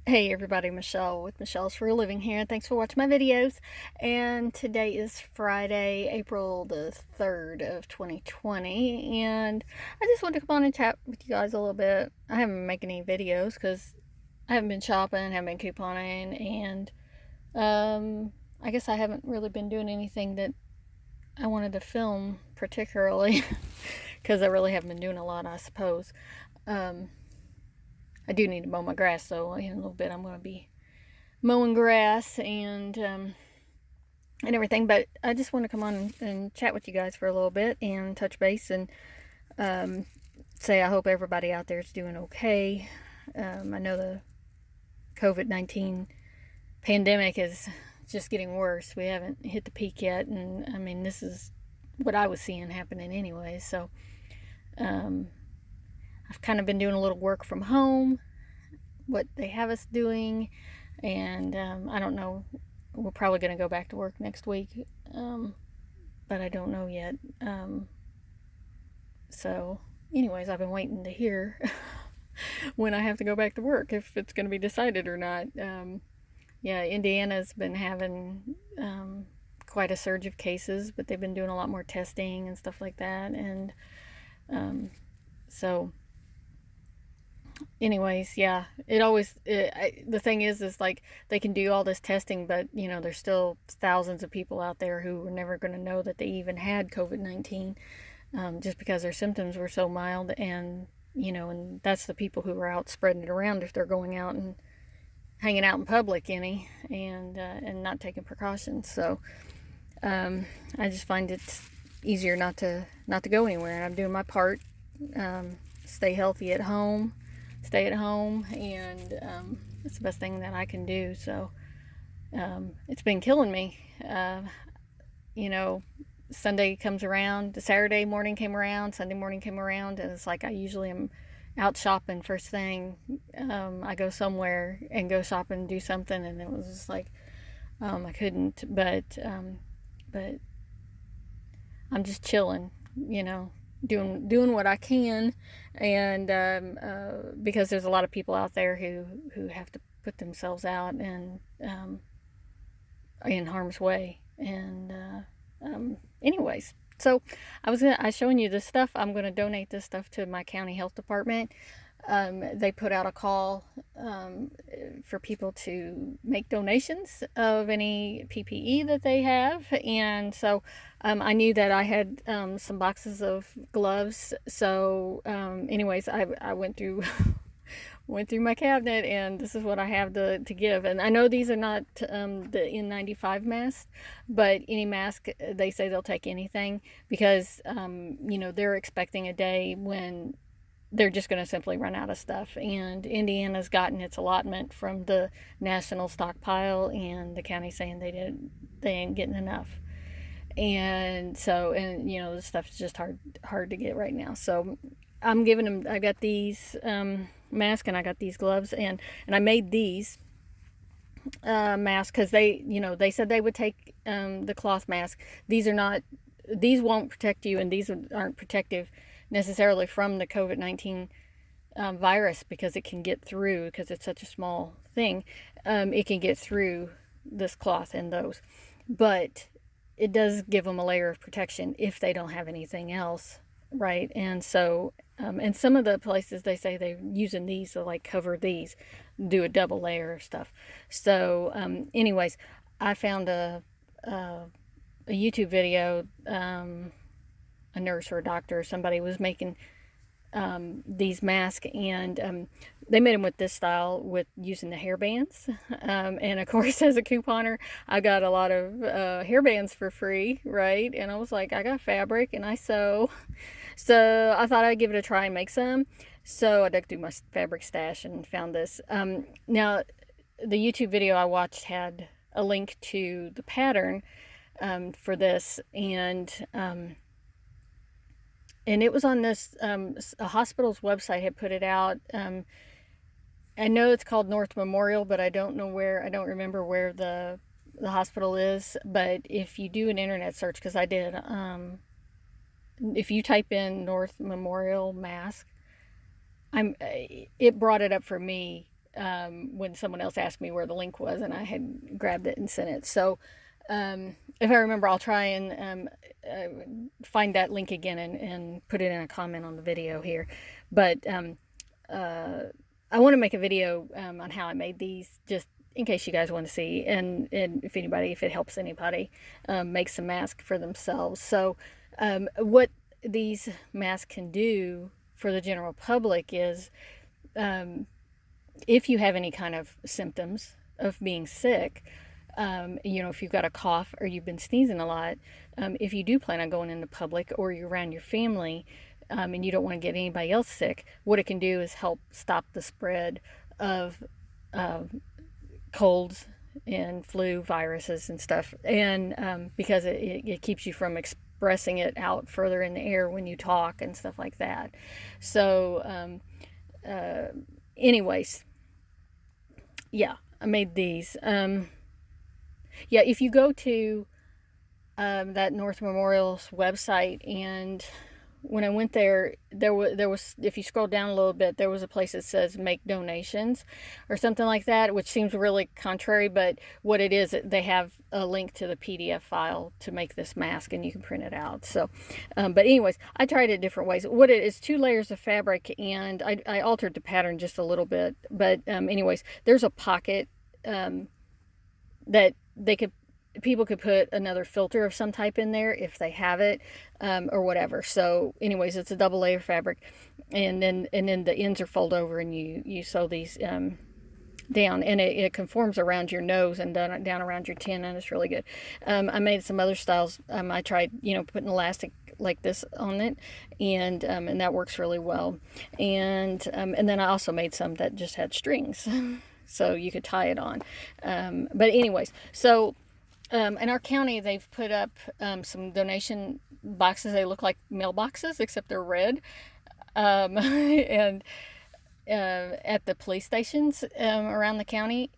Hey everybody, Michelle with Michelle's for a Living here. Thanks for watching my videos. And today is Friday, April the 3rd of 2020. And I just wanted to come on and chat with you guys a little bit. I haven't been making any videos because I haven't been shopping, haven't been couponing, and I guess I haven't really been doing anything that I wanted to film particularly because I really haven't been doing a lot, I suppose. Um, I do need to mow my grass, so in a little bit I'm going to be mowing grass and everything. But I just want to come on and chat with you guys for a little bit and touch base and um, say I hope everybody out there is doing okay. I know the COVID-19 pandemic is just getting worse. We haven't hit the peak yet, and I mean this is what I was seeing happening anyway. So um, I've kind of been doing a little work from home, what they have us doing, and I don't know. We're probably going to go back to work next week, but I don't know yet. So, anyways, I've been waiting to hear when I have to go back to work, if it's going to be decided or not. Yeah, Indiana's been having quite a surge of cases, but they've been doing a lot more testing and stuff like that, and so anyways, yeah, the thing is like they can do all this testing, but there's still thousands of people out there who are never going to know that they even had COVID-19, just because their symptoms were so mild. And and that's the people who are out spreading it around if they're going out and hanging out in public and not taking precautions. So I just find it easier not to go anywhere, and I'm doing my part. Stay healthy at home, stay at home, and it's the best thing that I can do. So it's been killing me. You know, Sunday comes around, the Saturday morning came around, Sunday morning came around, and it's like I usually am out shopping first thing. I go somewhere and go shopping and do something, and it was just like I couldn't. But I'm just chilling, doing what I can, and because there's a lot of people out there who have to put themselves out and in harm's way. And anyways, so I showing you this stuff. I'm gonna donate this stuff to my county health department. They put out a call for people to make donations of any PPE that they have, and so I knew that I had some boxes of gloves. So anyways, I went through went through my cabinet, and this is what I have to give. And I know these are not the N95 masks, but any mask, they say they'll take anything, because they're expecting a day when they're just going to simply run out of stuff. And Indiana's gotten its allotment from the national stockpile, and the county saying they ain't getting enough. And so, and this stuff is just hard to get right now. So I'm giving them. I got these masks, and I got these gloves, and I made these masks because they said they would take the cloth mask. These won't protect you, and these aren't protective necessarily from the COVID-19 virus, because it can get through, because it's such a small thing. It can get through this cloth and those, but it does give them a layer of protection if they don't have anything else, right? And so and some of the places, they say they're using these to like cover these, do a double layer of stuff. So anyways, I found a YouTube video. A nurse or a doctor or somebody was making these masks, and they made them with this style, with using the hair bands. And of course, as a couponer, I got a lot of hair bands for free, right? And I was like, I got fabric and I sew, so I thought I'd give it a try and make some. So I dug through my fabric stash and found this. Now, the YouTube video I watched had a link to the pattern for this, and it was on this a hospital's website had put it out. I know it's called North Memorial, but I don't remember where the hospital is. But if you do an internet search, because I did, if you type in North Memorial mask, it brought it up for me when someone else asked me where the link was, and I had grabbed it and sent it. So if I remember, I'll try and find that link again and put it in a comment on the video here. But I want to make a video on how I made these, just in case you guys want to see, and if it helps anybody make some masks for themselves. So what these masks can do for the general public is, if you have any kind of symptoms of being sick, if you've got a cough or you've been sneezing a lot, if you do plan on going into public or you're around your family, and you don't want to get anybody else sick, what it can do is help stop the spread of colds and flu viruses and stuff. And because it keeps you from expressing it out further in the air when you talk and stuff like that. So, anyways, yeah, I made these. Yeah, if you go to that North Memorial's website, and when I went there, there was, if you scroll down a little bit, there was a place that says make donations or something like that, which seems really contrary, but what it is, they have a link to the PDF file to make this mask, and you can print it out. So, but anyways, I tried it different ways. What it is, 2 layers of fabric, and I altered the pattern just a little bit, but anyways, there's a pocket that people could put another filter of some type in there if they have it, or whatever. So anyways, it's a double layer fabric, and then the ends are fold over, and you sew these down, and it conforms around your nose and down around your chin, and it's really good. I made some other styles. I tried putting elastic like this on it, and that works really well. And then I also made some that just had strings so you could tie it on. But anyways, so in our county, they've put up some donation boxes. They look like mailboxes, except they're red. And at the police stations around the county,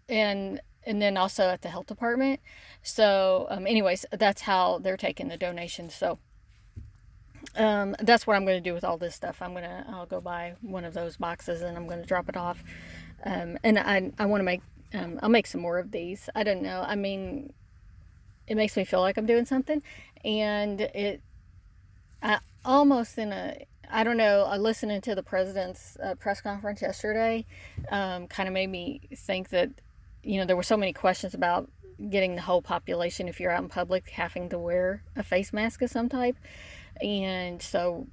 and then also at the health department. So anyways, that's how they're taking the donations. So that's what I'm going to do with all this stuff. I'll go buy one of those boxes, and I'm going to drop it off. And I want to make, I'll make some more of these. I don't know. I mean, it makes me feel like I'm doing something, and I almost I don't know, listening to the president's press conference yesterday, kind of made me think that, there were so many questions about getting the whole population, if you're out in public, having to wear a face mask of some type. And so,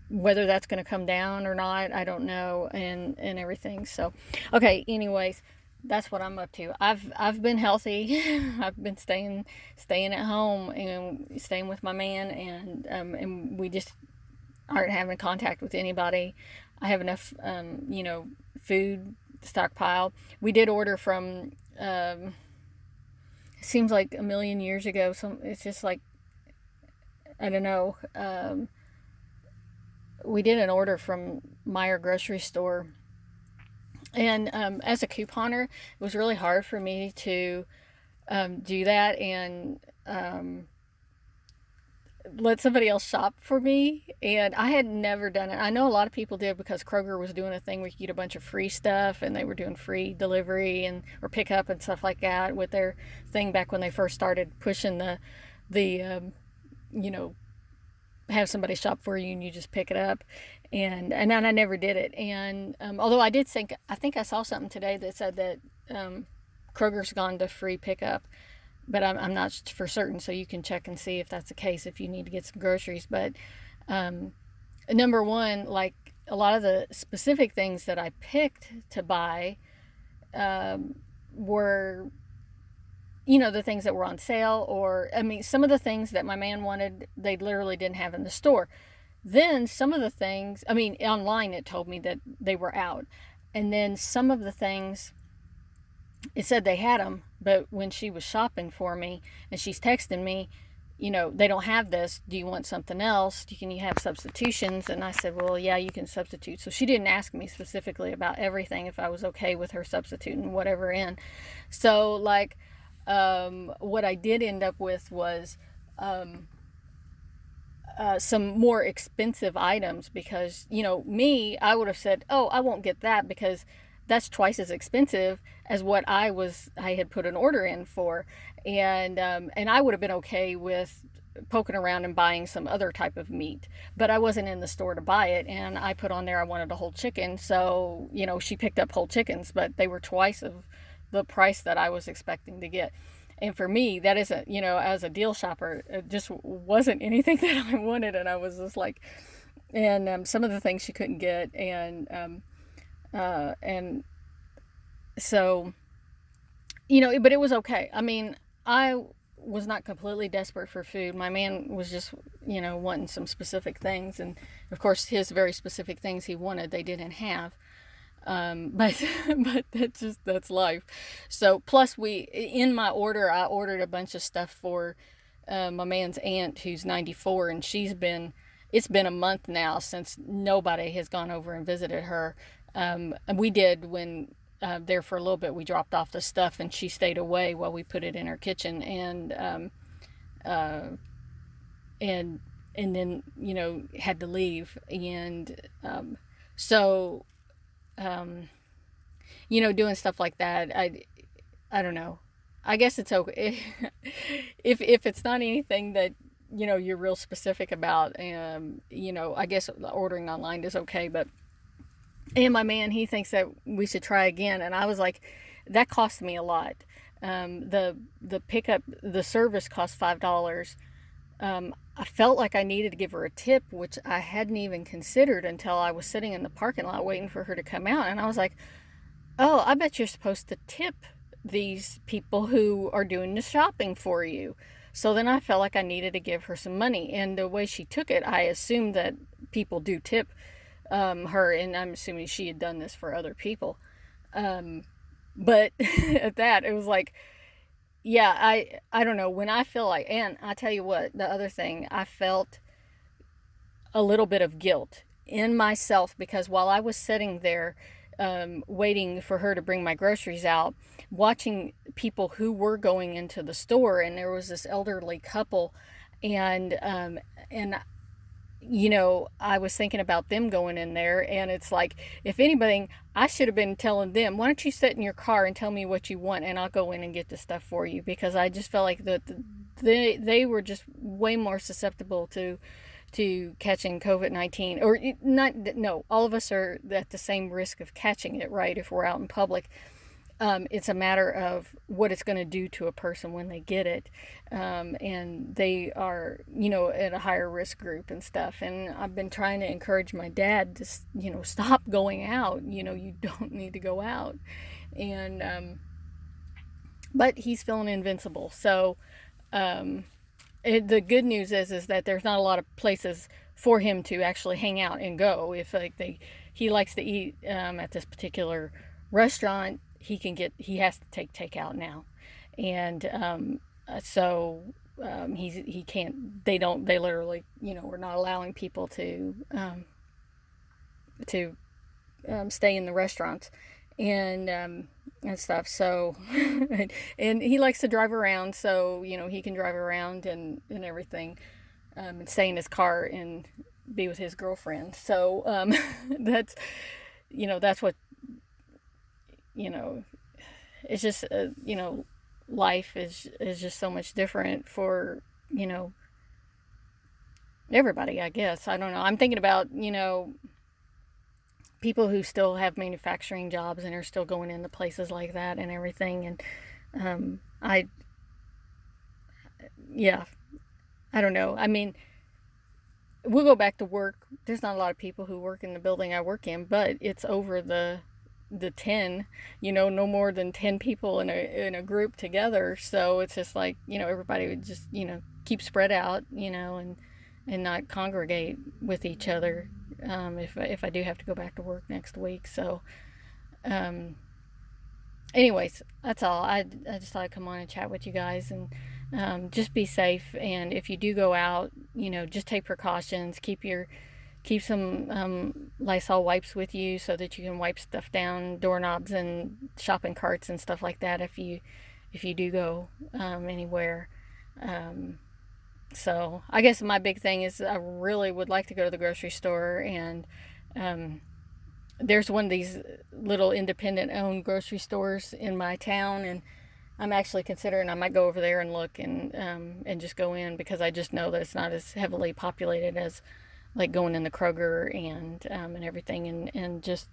whether that's going to come down or not, I don't know, and everything. So, okay, anyways, that's what I'm up to. I've been healthy. I've been staying at home and staying with my man, and we just aren't having contact with anybody. I have enough, food stockpile. We did order from, it seems like a million years ago. It's just like, I don't know. We did an order from Meyer grocery store, and as a couponer, it was really hard for me to do that and let somebody else shop for me. And I had never done it. I know a lot of people did, because Kroger was doing a thing where you get a bunch of free stuff, and they were doing free delivery or pickup and stuff like that with their thing back when they first started pushing the have somebody shop for you and you just pick it up. And I never did it. And although I think I saw something today that said that Kroger's gone to free pickup, but I'm not for certain. So you can check and see if that's the case, if you need to get some groceries. But number one, like a lot of the specific things that I picked to buy were, the things that were on sale, or, some of the things that my man wanted, they literally didn't have in the store. Then some of the things, online it told me that they were out. And then some of the things, it said they had them, but when she was shopping for me and she's texting me, they don't have this. Do you want something else? Can you have substitutions? And I said, well, yeah, you can substitute. So she didn't ask me specifically about everything, if I was okay with her substituting whatever in. So like, what I did end up with was some more expensive items because, me, I would have said, oh, I won't get that because that's twice as expensive as what I had put an order in for. And I would have been okay with poking around and buying some other type of meat, but I wasn't in the store to buy it. And I put on there, I wanted a whole chicken. So, she picked up whole chickens, but they were twice of the price that I was expecting to get. And for me, that isn't, as a deal shopper, it just wasn't anything that I wanted. And I was just like, and some of the things she couldn't get. And so, but it was okay. I mean, I was not completely desperate for food. My man was just, wanting some specific things. And of course, his very specific things he wanted, they didn't have. But but that's life. So plus in my order I ordered a bunch of stuff for my man's aunt who's 94, and it's been a month now since nobody has gone over and visited her. And we did when there for a little bit. We dropped off the stuff and she stayed away while we put it in her kitchen, uh, and then had to leave. And so doing stuff like that, I don't know. I guess it's okay if it's not anything that you're real specific about. I guess ordering online is okay. But and my man, he thinks that we should try again, and I was like, that cost me a lot. The pickup, the service cost $5. I felt like I needed to give her a tip, which I hadn't even considered until I was sitting in the parking lot waiting for her to come out. And I was like, oh, I bet you're supposed to tip these people who are doing the shopping for you. So then I felt like I needed to give her some money. And the way she took it, I assumed that people do tip her, and I'm assuming she had done this for other people. But at that, it was like, yeah, I don't know, when I feel like, and I tell you what, the other thing, I felt a little bit of guilt in myself because while I was sitting there waiting for her to bring my groceries out, watching people who were going into the store, and there was this elderly couple, and I was thinking about them going in there, and it's like, if anything, I should have been telling them, why don't you sit in your car and tell me what you want, and I'll go in and get the stuff for you, because I just felt like they were just way more susceptible to catching COVID-19, or not. No, all of us are at the same risk of catching it, right? If we're out in public. It's a matter of what it's going to do to a person when they get it. And they are, at a higher risk group and stuff. And I've been trying to encourage my dad to, stop going out. You don't need to go out. And, but he's feeling invincible. So, the good news is that there's not a lot of places for him to actually hang out and go. If he likes to eat, at this particular restaurant, he has to take takeout now. And so he can't, they literally, we're not allowing people to stay in the restaurants and stuff. So and he likes to drive around, so he can drive around and everything, and stay in his car and be with his girlfriend. So that's what, it's just, life is just so much different for, everybody, I guess. I don't know. I'm thinking about, people who still have manufacturing jobs and are still going into places like that and everything. And, yeah, I don't know. I mean, we'll go back to work. There's not a lot of people who work in the building I work in, but it's over the 10, no more than 10 people in a group together. So it's just like, everybody would just, keep spread out, and not congregate with each other, if I do have to go back to work next week. So anyways, that's all. I just thought I'd come on and chat with you guys, and just be safe. And if you do go out, just take precautions. Keep some Lysol wipes with you so that you can wipe stuff down, doorknobs and shopping carts and stuff like that if you do go anywhere. So I guess my big thing is I really would like to go to the grocery store, and um, there's one of these little independent owned grocery stores in my town, and I'm actually considering I might go over there and look and just go in, because I just know that it's not as heavily populated as like going in the Kroger and everything, and just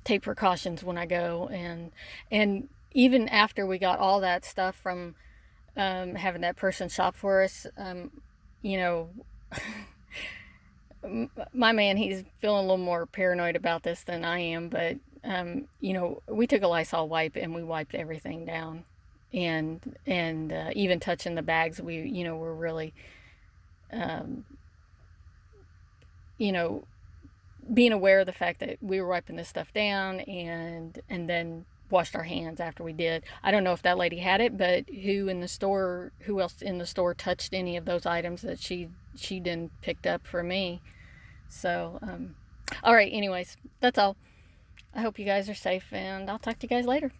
take precautions when I go, and even after we got all that stuff from having that person shop for us, you know, my man, he's feeling a little more paranoid about this than I am, but we took a Lysol wipe and we wiped everything down, and even touching the bags, we were really, um, you know, being aware of the fact that we were wiping this stuff down, and then washed our hands after we did. I don't know if that lady had it, but who else in the store touched any of those items that she didn't picked up for me. So, all right, anyways, that's all. I hope you guys are safe, and I'll talk to you guys later.